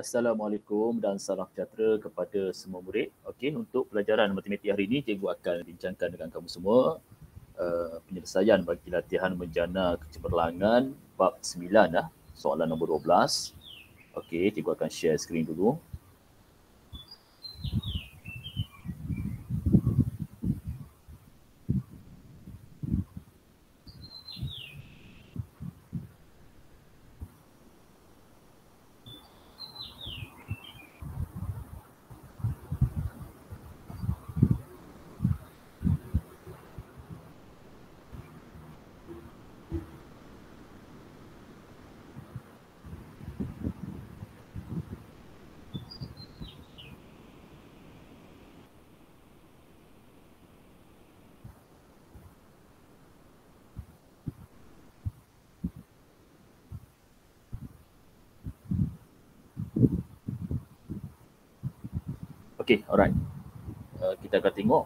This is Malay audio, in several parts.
Assalamualaikum dan salam sejahtera kepada semua murid. Okey, untuk pelajaran matematik hari ini, cikgu akan bincangkan dengan kamu semua penyelesaian bagi latihan menjana kecemerlangan bab 9 soalan nombor 12. Okey, cikgu akan share skrin dulu. Okey, alright. Kita akan tengok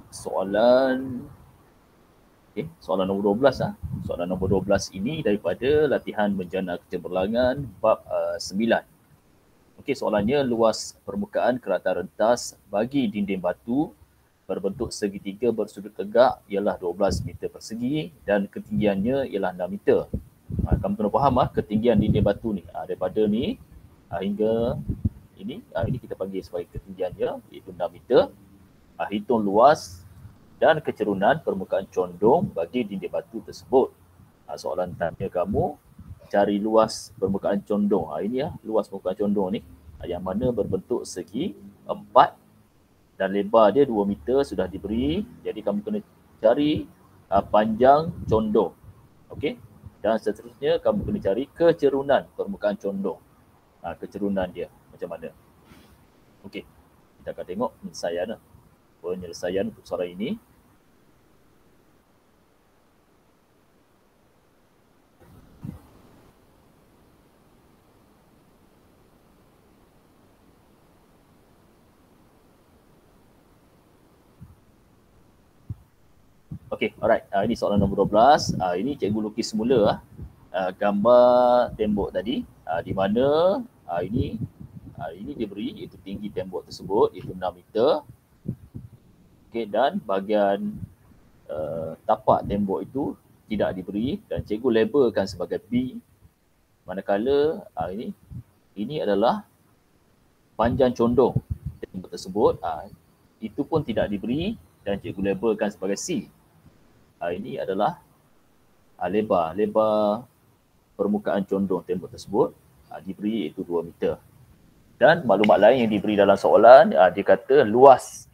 soalan soalan nombor 12 Soalan nombor 12 ini daripada latihan menjana kecemerlangan bab 9. Okey, soalannya luas permukaan kerata rentas bagi dinding batu berbentuk segitiga bersudut tegak ialah 12 meter persegi dan ketinggiannya ialah 6 meter. Kamu kena faham ketinggian dinding batu ni daripada ni hingga ini kita panggil sebagai ketinggiannya iaitu 6 meter. Hitung luas dan kecerunan permukaan condong bagi dinding batu tersebut. Soalan tanya kamu cari luas permukaan condong. Ini luas permukaan condong ni yang mana berbentuk segi 4 dan lebar dia 2 meter sudah diberi. Jadi kamu kena cari panjang condong. Okey. Dan seterusnya kamu kena cari kecerunan permukaan condong. Kecerunan dia macam mana. Okey. Kita akan tengok penyelesaian untuk soalan ini. Okey, alright. Ini soalan nombor 12. Ini cikgu lukis semula gambar tembok tadi di mana ini diberi iaitu tinggi tembok tersebut iaitu 6 meter. Okey, dan bahagian tapak tembok itu tidak diberi dan cikgu labelkan sebagai B. Manakala ini adalah panjang condong tembok tersebut, itu pun tidak diberi dan cikgu labelkan sebagai C. Ini adalah lebar permukaan condong tembok tersebut diberi iaitu 2 meter. Dan maklumat lain yang diberi dalam soalan, dia kata luas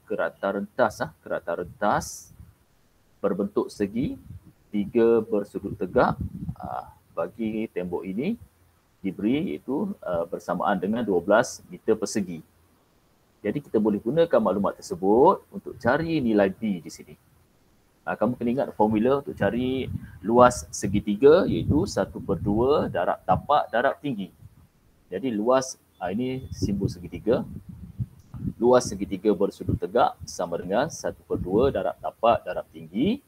kerata rentas berbentuk segi 3 bersudut tegak bagi tembok ini diberi iaitu bersamaan dengan 12 meter persegi. Jadi kita boleh gunakan maklumat tersebut untuk cari nilai B di sini. Kamu kena ingat formula untuk cari luas segitiga iaitu 1/2 darab tapak darab tinggi. Jadi luas, ini simbol segitiga. Luas segitiga bersudut tegak sama dengan 1/2 darab tapak darab tinggi.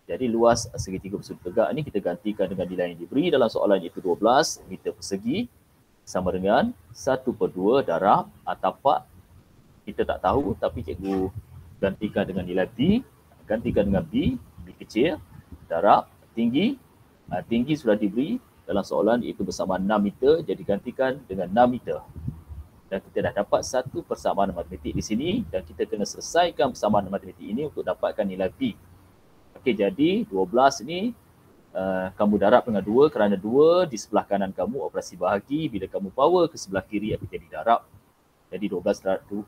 Jadi luas segitiga bersudut tegak ni kita gantikan dengan nilai yang diberi dalam soalan iaitu 12 meter persegi sama dengan 1/2 darab tapak. Kita tak tahu tapi cikgu gantikan dengan nilai B. Gantikan dengan B kecil darab tinggi. Tinggi sudah diberi dalam soalan iaitu bersama 6 meter. Jadi gantikan dengan 6 meter. Dan kita dah dapat satu persamaan matematik di sini dan kita kena selesaikan persamaan matematik ini untuk dapatkan nilai B. Okey, jadi 12 ni kamu darab dengan 2 kerana 2 di sebelah kanan kamu operasi bahagi. Bila kamu power ke sebelah kiri akan jadi darab. Jadi 12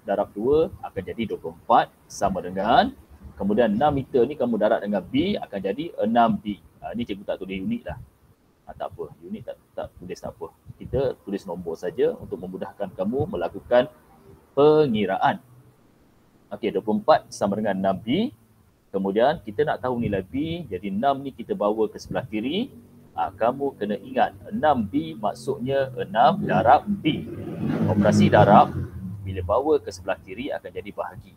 darab 2 akan jadi 24 sama dengan, kemudian 6 meter ni kamu darab dengan B akan jadi 6B. Ni cikgu tak tulis unit dah. Tak apa, unit tak tulis tak apa. Kita tulis nombor saja untuk memudahkan kamu melakukan pengiraan. Okey, 24 sama dengan 6B. Kemudian kita nak tahu nilai B, jadi 6 ni kita bawa ke sebelah kiri. Kamu kena ingat 6B maksudnya 6 darab B. Operasi darab bila bawa ke sebelah kiri akan jadi bahagi.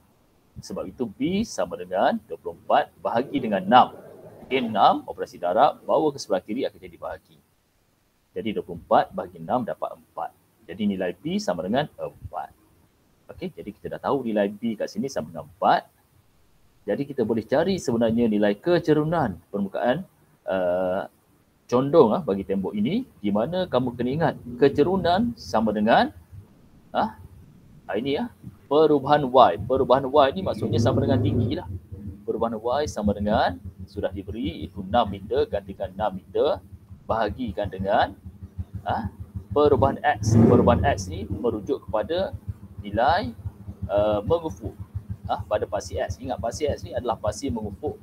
Sebab itu B sama dengan 24 bahagi dengan 6. Okey, 6 operasi darab, bawa ke sebelah kiri akan jadi bahagi. Jadi 24 bahagi 6 dapat 4. Jadi nilai B sama dengan 4. Okey, jadi kita dah tahu nilai B kat sini sama dengan 4. Jadi kita boleh cari sebenarnya nilai kecerunan permukaan condong bagi tembok ini, di mana kamu kena ingat kecerunan sama dengan ini perubahan Y. Perubahan Y ni maksudnya sama dengan tinggi lah. Perubahan Y sama dengan sudah diberi itu 6 meter, gantikan 6 meter, bahagikan dengan perubahan X. Perubahan X ni merujuk kepada nilai mengufuk pada pasi X. Ingat pasi X ni adalah pasi mengufuk.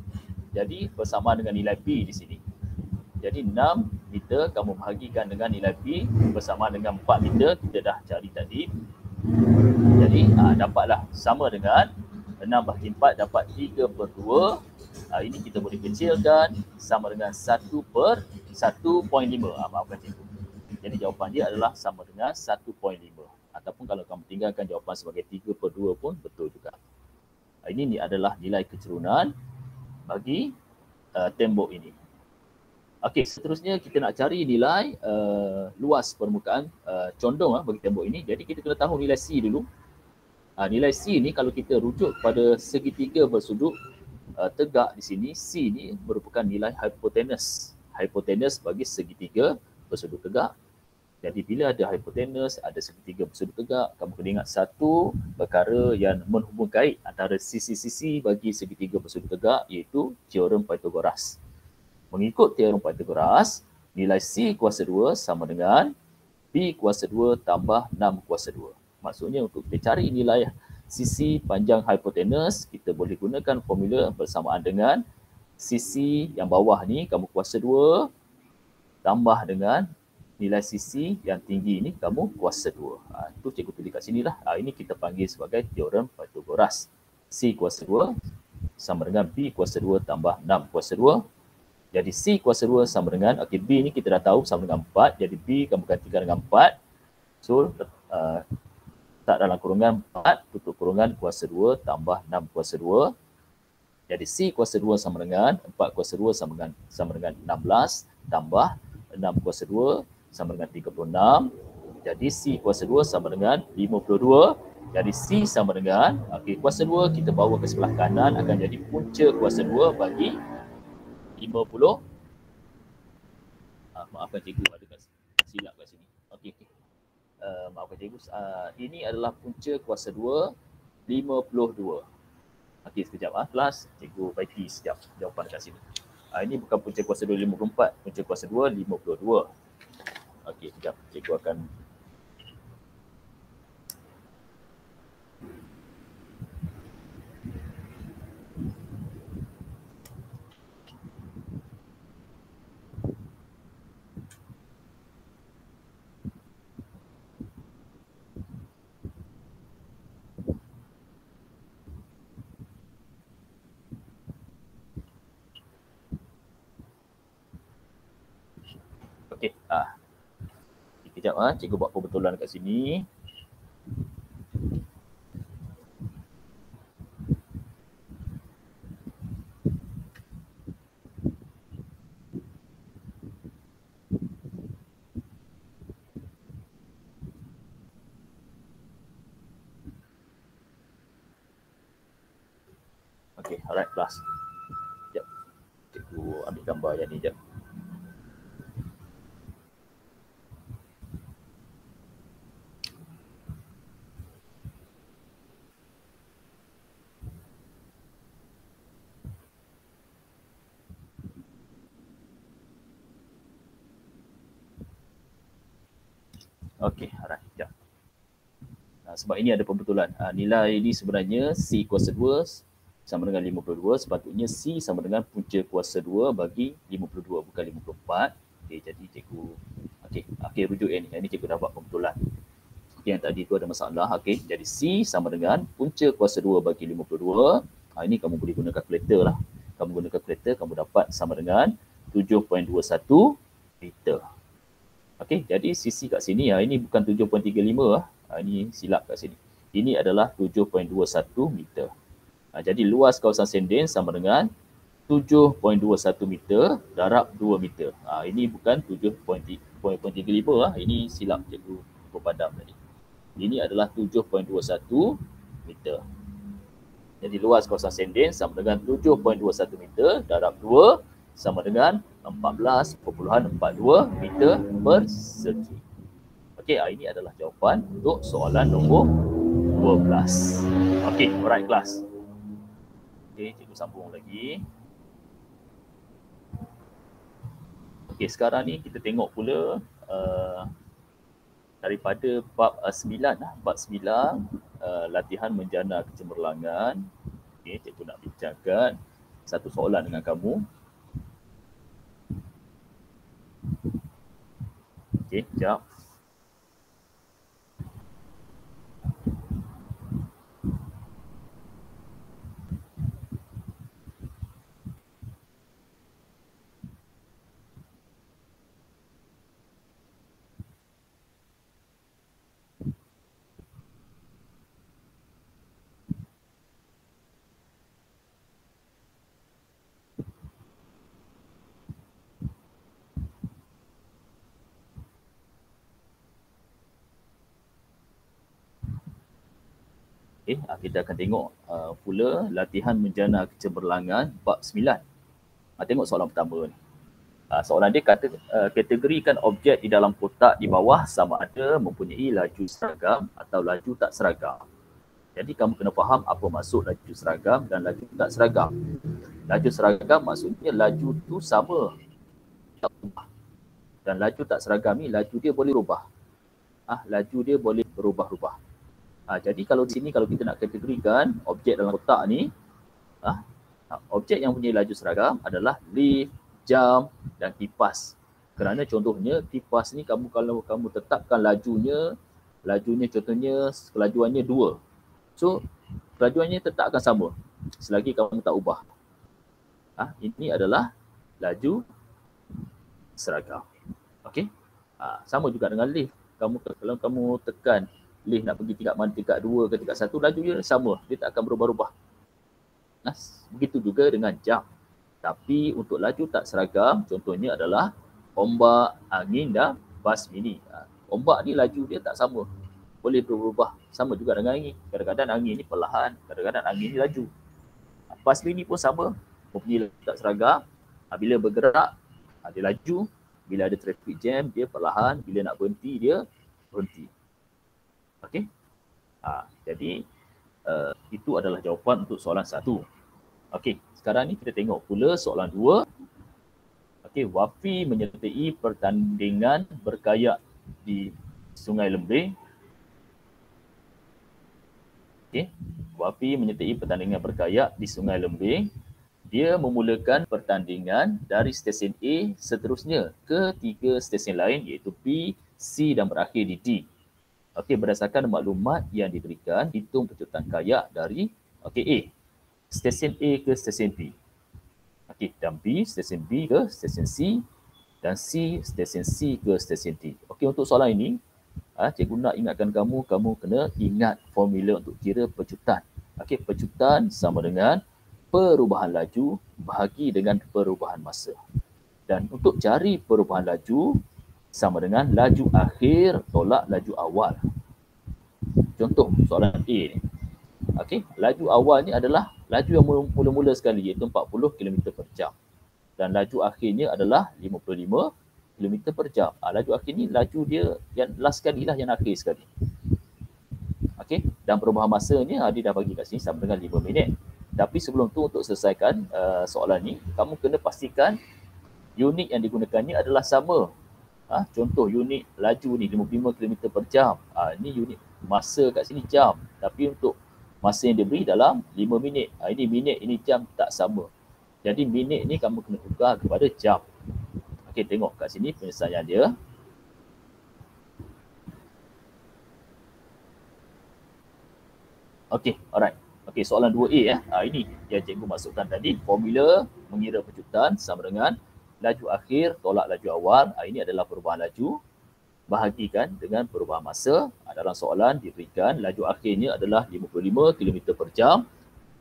Jadi bersama dengan nilai B di sini. Jadi 6 meter kamu bahagikan dengan nilai B bersama dengan 4 meter kita dah cari tadi. Jadi dapatlah sama dengan 6 bahagi 4 dapat 3/2. Ini kita boleh kecilkan sama dengan 1/1.5. Maafkan cikgu. Jadi jawapan dia adalah sama dengan 1.5. Ataupun kalau kamu tinggalkan jawapan sebagai 3/2 pun betul juga. Ini adalah nilai kecerunan bagi tembok ini. Okey, seterusnya kita nak cari nilai luas permukaan condong bagi tembok ini. Jadi kita kena tahu nilai C dulu. Nilai C ni kalau kita rujuk pada segitiga bersudut tegak di sini, C ni merupakan nilai hipotenus. Hipotenus bagi segitiga bersudut tegak. Jadi bila ada hipotenus, ada segitiga bersudut tegak, kamu kena ingat satu perkara yang menghubung kait antara sisi-sisi bagi segitiga bersudut tegak iaitu teorem Pythagoras. Mengikut teorem Pythagoras, nilai C kuasa 2 sama dengan B kuasa 2 tambah 6 kuasa 2. Maksudnya untuk kita cari nilai sisi panjang hipotenus, kita boleh gunakan formula bersamaan dengan sisi yang bawah ni, kamu kuasa 2 tambah dengan nilai sisi yang tinggi ni kamu kuasa 2. Itu cikgu tulis kat sini lah. Ini kita panggil sebagai teorem Pythagoras. C kuasa 2 sama dengan B kuasa 2 tambah 6 kuasa 2. Jadi C kuasa 2 sama dengan, B ni kita dah tahu sama dengan 4. Jadi B kamu gantikan dengan 4. So, tak dalam kurungan 4, tutup kurungan kuasa 2 tambah 6 kuasa 2. Jadi C kuasa 2 sama dengan 4 kuasa 2 sama dengan 16 tambah 6 kuasa 2 sama dengan 36. Jadi C kuasa 2 sama dengan 52. Jadi C sama dengan, kuasa 2 kita bawa ke sebelah kanan akan jadi punca kuasa 2 bagi 50. Maafkan cikgu ada silap kat sini. Okey. Maafkan cikgu. Ini adalah punca kuasa 2 52. Okey, sekejap kelas. Cikgu baiki sekejap jawapan kat sini. Ini bukan punca kuasa 2 54, punca kuasa 2 52. Okey, sekejap. Cikgu akan sekejap cikgu buat pembetulan kat sini. Okey, alright class. Sekejap. Cikgu ambil gambar yang ni sekejap. Okey, alright. Sekejap. Sebab ini ada pembetulan. Nilai ini sebenarnya C kuasa 2 sama dengan 52. Sepatutnya C sama dengan punca kuasa 2 bagi 52, bukan 54. Okey, jadi cikgu okey rujuk yang ni. Yang ni cikgu dah buat pembetulan. Okey, yang tadi tu ada masalah. Okey, jadi C sama dengan punca kuasa 2 bagi 52. Ini kamu boleh guna kalkulator lah. Kamu guna kalkulator, kamu dapat sama dengan 7.21 meter. Okey, jadi sisi kat sini ini bukan 7.35 ini silap kat sini. Ini adalah 7.21 meter. Jadi luas kawasan senden sama dengan 7.21 meter darab 2 meter. Ini bukan 7.35 ini silap cikgu padam tadi. Ini adalah 7.21 meter. Jadi luas kawasan Senden sama dengan 7.21 meter darab 2 sama dengan 14.42 meter persegi. Okey, ini adalah jawapan untuk soalan nombor 12. Okey, alright kelas. Okey, cikgu sambung lagi. Okey, sekarang ni kita tengok pula daripada bab 9 bab 9 latihan menjana kecemerlangan. Okey, cikgu nak bincangkan satu soalan dengan kamu. Okey, sekejap. Okay, kita akan tengok pula latihan menjana kecemerlangan bab 9. Tengok soalan pertama ni. Soalan dia kata kategorikan objek di dalam kotak di bawah sama ada mempunyai laju seragam atau laju tak seragam. Jadi kamu kena faham apa maksud laju seragam dan laju tak seragam. Laju seragam maksudnya laju tu sama. Dan laju tak seragam ni laju dia boleh rubah. Laju dia boleh berubah-ubah. Jadi kalau di sini kalau kita nak kategorikan objek dalam kotak ni, objek yang punya laju seragam adalah lift, jam dan kipas. Kerana contohnya kipas ni kalau kamu tetapkan lajunya contohnya kelajuannya 2. So kelajuannya tetap akan sama selagi kamu tak ubah. Ini adalah laju seragam. Okey. Sama juga dengan lift. Kalau kamu tekan lift nak pergi tingkat mana, tingkat 2 ke tingkat 1, laju dia sama, dia tak akan berubah-ubah. Begitu juga dengan jam. Tapi untuk laju tak seragam, contohnya adalah ombak, angin dan bas mini. Ombak ni laju dia tak sama, boleh berubah. Sama juga dengan angin. Kadang-kadang angin ni perlahan, kadang-kadang angin ni laju. Bas mini pun sama, mempunyai laju tak seragam. Bila bergerak, dia laju. Bila ada traffic jam, dia perlahan. Bila nak berhenti, dia berhenti. Okey. Jadi itu adalah jawapan untuk soalan 1. Okey, sekarang ni kita tengok pula soalan 2. Okey, Wafi menyertai pertandingan berkayak di Sungai Lembeh. Okey, Wafi menyertai pertandingan berkayak di Sungai Lembeh. Dia memulakan pertandingan dari stesen A seterusnya ke 3 stesen lain iaitu B, C dan berakhir di D. Okey, berdasarkan maklumat yang diberikan, hitung pecutan kayak dari A, stesen A ke stesen B. Okey, dan B, stesen B ke stesen C, dan C, stesen C ke stesen D. Okey, untuk soalan ini, cikgu nak ingatkan kamu kena ingat formula untuk kira pecutan. Okey, pecutan sama dengan perubahan laju bahagi dengan perubahan masa. Dan untuk cari perubahan laju, sama dengan laju akhir tolak laju awal. Contoh soalan A ni. Okey, laju awal ni adalah laju yang mula-mula sekali iaitu 40 km per jam. Dan laju akhirnya adalah 55 km per jam. Laju akhir ni laju dia yang last sekali lah, yang akhir sekali. Okey, dan perubahan masanya dia dah bagi kat sini sama dengan 5 minit. Tapi sebelum tu untuk selesaikan soalan ni, kamu kena pastikan unit yang digunakannya adalah sama. Contoh unit laju ni 55 km per jam. Ini unit masa kat sini jam. Tapi untuk masa yang diberi dalam 5 minit. Ini minit, ini jam tak sama. Jadi minit ni kamu kena tukar kepada jam. Okey, tengok kat sini penyelesaian dia. Okey, alright. Okey, soalan 2A ya. Ini yang cikgu masukkan tadi. Formula mengira pecutan sama dengan laju akhir tolak laju awal. Ini adalah perubahan laju. Bahagikan dengan perubahan masa. Dalam soalan diberikan laju akhirnya adalah 55 km per jam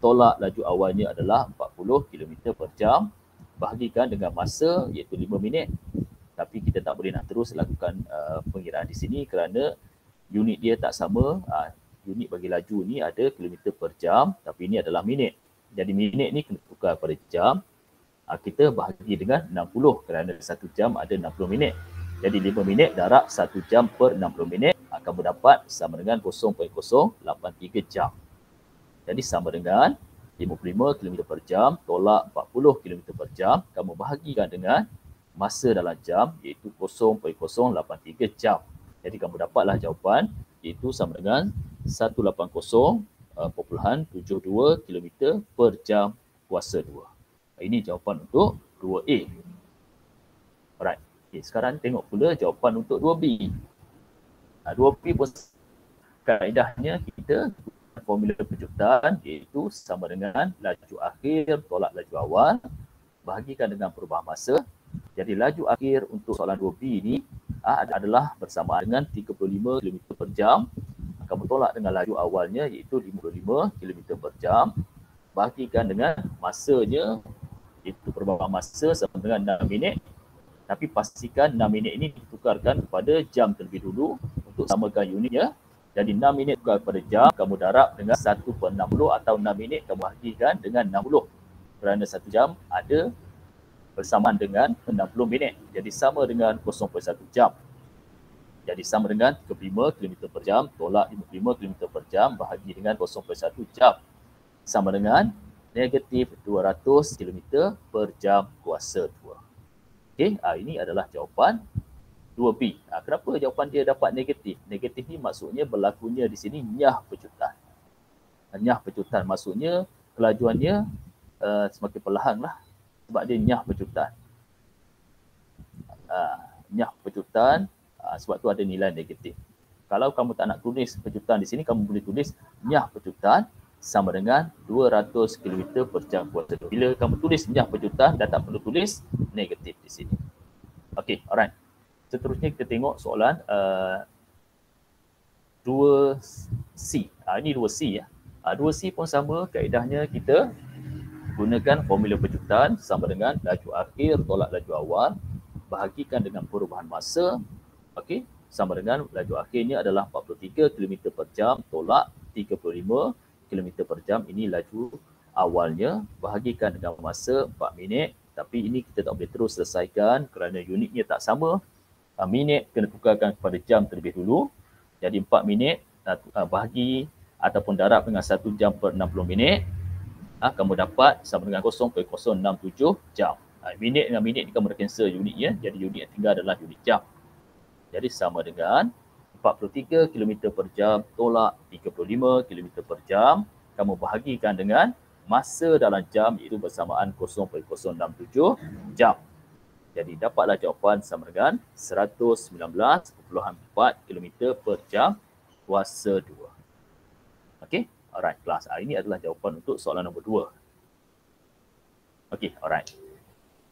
tolak laju awalnya adalah 40 km per jam, bahagikan dengan masa iaitu 5 minit. Tapi kita tak boleh nak terus lakukan pengiraan di sini kerana unit dia tak sama. Unit bagi laju ni ada kilometer per jam, tapi ini adalah minit. Jadi minit ni kena tukar pada jam. Kita bahagi dengan 60 kerana 1 jam ada 60 minit. Jadi 5 minit darab 1 jam per 60 minit akan mendapat sama dengan 0.083 jam. Jadi sama dengan 55 km per jam tolak 40 km per jam, kamu bahagikan dengan masa dalam jam iaitu 0.083 jam. Jadi kamu dapatlah jawapan iaitu sama dengan 180.72 km per jam kuasa 2. Ini jawapan untuk 2A. Alright. Okay, sekarang tengok pula jawapan untuk 2B. 2B pun kaedahnya kita formula penjumlahkan iaitu sama dengan laju akhir tolak laju awal bahagikan dengan perubahan masa. Jadi laju akhir untuk soalan 2B ini adalah bersamaan dengan 35 km per jam. Kamu tolak dengan laju awalnya iaitu 55 km per jam. Bahagikan dengan masanya iaitu perubahan masa sama dengan 6 minit. Tapi pastikan 6 minit ini ditukarkan kepada jam terlebih dulu untuk samakan unitnya. Jadi 6 minit tukar kepada jam, kamu darab dengan 1/60 atau 6 minit kamu bahagikan dengan 60. Kerana 1 jam ada bersamaan dengan 60 minit. Jadi sama dengan 0.1 jam. Jadi sama dengan 35 km per jam tolak 55 km per jam bahagi dengan 0.1 jam. Sama dengan negatif 200 km per jam kuasa 2. Okey, ini adalah jawapan 2B. Kenapa jawapan dia dapat negatif? Negatif ni maksudnya berlakunya di sini nyah pecutan. Nyah pecutan maksudnya kelajuannya semakin perlahan lah. Sebab dia nyah pecutan. Nyah pecutan, sebab tu ada nilai negatif. Kalau kamu tak nak tulis pecutan di sini, kamu boleh tulis nyah pecutan sama dengan 200 km per jam kuasa 2. Bila kamu tulis nyah pecutan, dah tak perlu tulis negatif di sini. Okey, alright. Seterusnya kita tengok soalan 2C. Ini 2C ya. 2C pun sama kaedahnya kita gunakan formula pecutan sama dengan laju akhir tolak laju awal bahagikan dengan perubahan masa. Okey, sama dengan laju akhirnya adalah 43 km per jam tolak 35 km per jam. Ini laju awalnya bahagikan dengan masa 4 minit. Tapi ini kita tak boleh terus selesaikan kerana unitnya tak sama. Minit kena tukarkan kepada jam terlebih dulu. Jadi 4 minit bahagi ataupun darab dengan 1 jam per 60 minit. Kamu dapat sama dengan 0.067 jam. Minit dengan minit ni kamu dah cancel unitnya. Jadi unit yang tinggal adalah unit jam. Jadi sama dengan 43 km per jam tolak 35 km per jam. Kamu bahagikan dengan masa dalam jam iaitu bersamaan 0.067 jam. Jadi dapatlah jawapan sama dengan 119.4 km per jam kuasa 2. Okey, alright kelas. Ini adalah jawapan untuk soalan nombor 2. Okey, alright.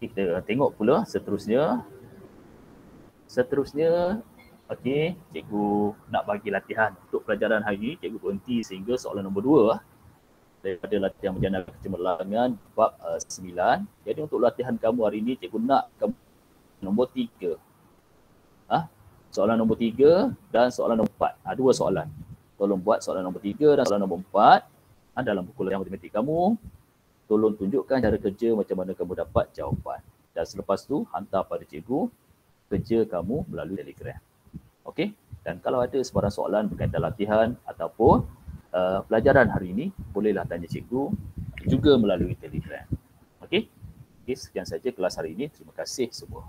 Kita tengok pula seterusnya. Okey, cikgu nak bagi latihan untuk pelajaran hari ini. Cikgu berhenti sehingga soalan nombor 2 daripada latihan berjana kecemerlangan bab 9. Jadi untuk latihan kamu hari ini, cikgu nak kamu nombor 3. Soalan nombor 3 dan soalan nombor 4. Dua soalan. Tolong buat soalan nombor 3 dan soalan nombor 4 dalam buku latihan matematik kamu. Tolong tunjukkan cara kerja macam mana kamu dapat jawapan. Dan selepas tu hantar pada cikgu kerja kamu melalui Telegram. Okey? Dan kalau ada sebarang soalan berkaitan latihan ataupun pelajaran hari ini, bolehlah tanya cikgu juga melalui Telegram. Okey? Sekian saja kelas hari ini. Terima kasih semua.